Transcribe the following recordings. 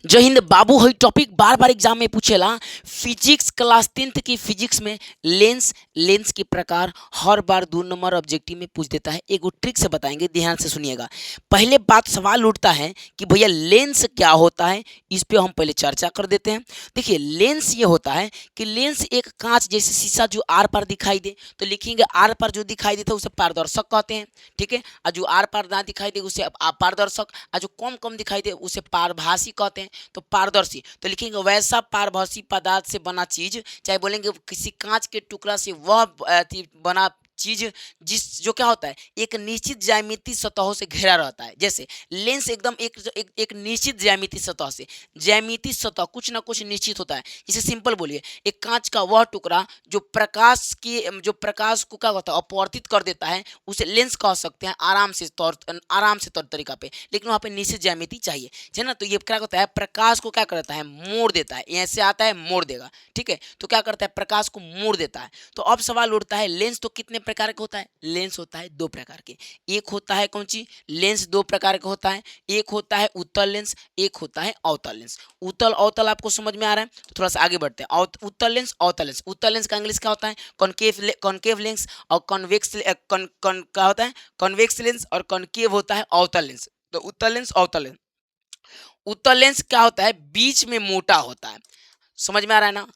जय हिंद बाबू। हई टॉपिक बार बार एग्जाम में पूछेला। फिजिक्स क्लास 10th की फिजिक्स में लेंस लेंस के प्रकार हर बार 2 नंबर ऑब्जेक्टिव में पूछ देता है। एक ट्रिक से बताएंगे, ध्यान से सुनिएगा। पहले बात सवाल उठता है कि भैया लेंस क्या होता है, इस पे हम पहले चर्चा कर देते हैं। देखिए लेंस ये होता है कि लेंस एक कांच जैसे शीशा जो आर पार दिखाई दे, तो लिखेंगे आर पार जो दिखाई देता है उसे पारदर्शक कहते हैं। ठीक है, और जो आर पार ना दिखाई दे उसे अपारदर्शक, और जो कम कम दिखाई दे उसे पारभासी कहते हैं। तो पारदर्शी तो लिखेंगे वैसा पारभासी पदार्थ से बना चीज, चाहे बोलेंगे किसी कांच के टुकड़ा से वह बना चीज जिस जो क्या होता है एक निश्चित ज्यामिति सतहों से घिरा रहता है। जैसे लेंस एकदम एक निश्चित ज्यामिति सतह से, ज्यामिति सतह कुछ ना कुछ निश्चित होता है। जैसे सिंपल बोलिए, एक कांच का वह टुकड़ा जो प्रकाश को क्या होता है अपवर्तित कर देता है, उसे लेंस कह सकते हैं आराम से तौर तरीका पे। लेकिन वहाँ पे निश्चित ज्यामिति चाहिए है ना। तो ये क्या होता है प्रकाश को क्या करता है मोड़ देता है, ऐसे आता है मोड़ देगा। ठीक है, तो क्या करता है प्रकाश को मोड़ देता है। तो अब सवाल उठता है लेंस तो कितने प्रकार का होता है। लेंस होता है 2 प्रकार के। एक होता है कौन सी लेंस 2 प्रकार का होता है, एक होता है उत्तल लेंस, एक होता है अवतल लेंस। उत्तल अवतल आपको समझ में आ रहा है, तो थोड़ा सा आगे बढ़ते हैं। उत्तल लेंस अवतल लेंस। उत्तल लेंस का इंग्लिश क्या होता है कॉनकेव लेंस, और कॉन्वेक्स क्या होता है कॉन्वेक्स लेंस, और कॉनकेव होता है अवतल लेंस। तो उत्तल लेंस अवतल लेंस। उत्तल लेंस क्या होता है बीच में मोटा होता है, समझ में आ रहा है ना,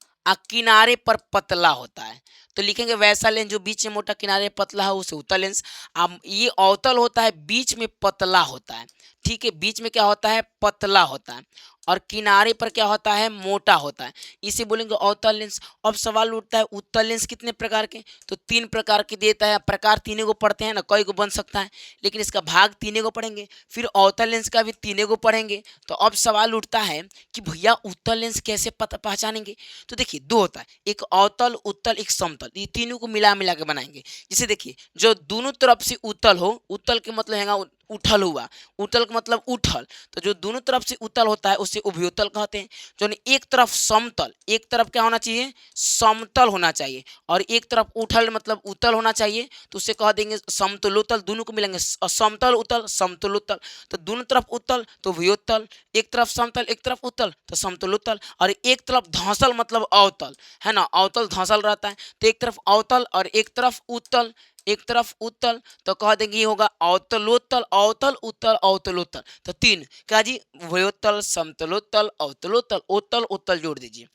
किनारे पर पतला होता है। तो लिखेंगे वैसा लेंस जो बीच में मोटा किनारे पतला है उसे उत्तल लेंस। अब ये अवतल होता है बीच में पतला होता है। ठीक है, बीच में क्या होता है पतला होता है, और किनारे पर क्या होता है मोटा होता है, इसे बोलेंगे अवतल लेंस। अब सवाल उठता है उत्तल लेंस कितने प्रकार के, तो 3 प्रकार के देता है। प्रकार 3 पढ़ते हैं ना, कई को बन सकता है, लेकिन इसका भाग 3 पढ़ेंगे, फिर अवतल लेंस का भी 3 पढ़ेंगे। तो अब सवाल उठता है कि भैया उत्तल लेंस कैसे पहचानेंगे। तो देखिए 2 होता है, एक अवतल उत्तल एक समतल, ये तीनों को मिला मिला के बनाएंगे। जैसे देखिए जो दोनों तरफ से उत्तल हो, उत्तल के मतलब है उठल हुआ, उतल का मतलब उठल, तो जो दोनों तरफ से उत्तल होता है उसे उभयोतल कहते हैं। जो एक तरफ समतल, एक तरफ क्या होना चाहिए समतल होना चाहिए, और एक तरफ उठल मतलब उत्तल होना चाहिए, तो उसे कह देंगे समतलोत्तल। दोनों को मिलेंगे समतल उत्तल समतलोत्तल। तो दोनों तरफ उत्तल तो उभयोत्तल, एक तरफ समतल एक तरफ उत्तल तो समतलोत्तल, और एक तरफ धंसल मतलब अवतल है ना, अवतल धंसल रहता है। तो एक तरफ अवतल और एक तरफ उत्तल, एक तरफ उत्तल, तो कह देंगे ये होगा अवतलोत्तल अवतल उत्तल अवतलोत्तल। तो 3 क्या जी वयोत्तल समतलोत्तल अवतलोत्तल उत्तल उत्तल जोड़ दीजिए।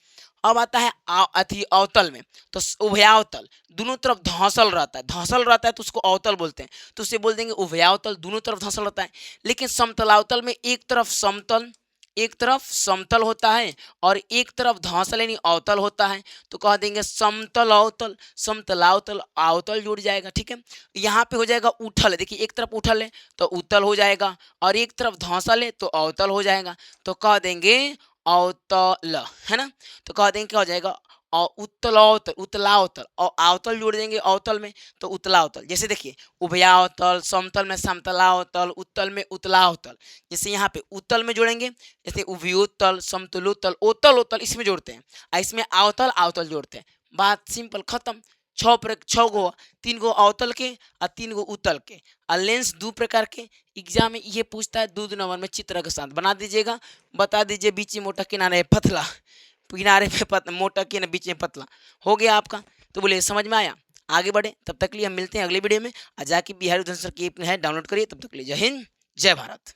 अब आता है अथी अवतल में, तो उभयावतल दोनों तरफ धंसल रहता है तो उसको अवतल बोलते हैं, तो उसे बोल देंगे उभयावतल, दोनों तरफ धंसल रहता है। लेकिन समतलावतल में एक तरफ समतल, एक तरफ समतल होता है और एक तरफ धंसल यानी अवतल होता है, तो कह देंगे समतल अवतल समतलावतल अवतल जुड़ जाएगा। ठीक है, यहाँ पे हो जाएगा उठल, देखिए एक तरफ उठल है तो उत्तल हो जाएगा, और एक तरफ धंसल है तो अवतल हो जाएगा, तो कह देंगे अवतल है ना। तो कह देंगे क्या हो जाएगा और उत्तलावतल उत्तलावतल, और अवतल जोड़ देंगे अवतल में तो उत्तलावतल। जैसे देखिए उभयावतल, समतल में समतलावतल, उत्तल में उत्तलावतल। जैसे यहाँ पे उत्तल में जोड़ेंगे जैसे उभयोत्तल समतलोत्तल ओतल ओतल, इसमें जोड़ते हैं, और इसमें आवतल आवतल जोड़ते हैं। बात सिंपल खत्म। 6 गो 3 गो अवतल के और 3 गो उत्तल के, और लेंस 2 प्रकार के। एग्जाम में ये पूछता है 2 नंबर में चित्र के साथ बना दीजिएगा, बता दीजिए बीच में मोटा किनारे पतला, किनारे पे मोटा की ना बीच में पतला, हो गया आपका। तो बोले समझ में आया। आगे बढ़े, तब तक के लिए हम मिलते हैं अगले वीडियो में। और जाके बिहारी उधर सर की ऐप है डाउनलोड करिए। तब तक के लिए जय हिंद जय भारत।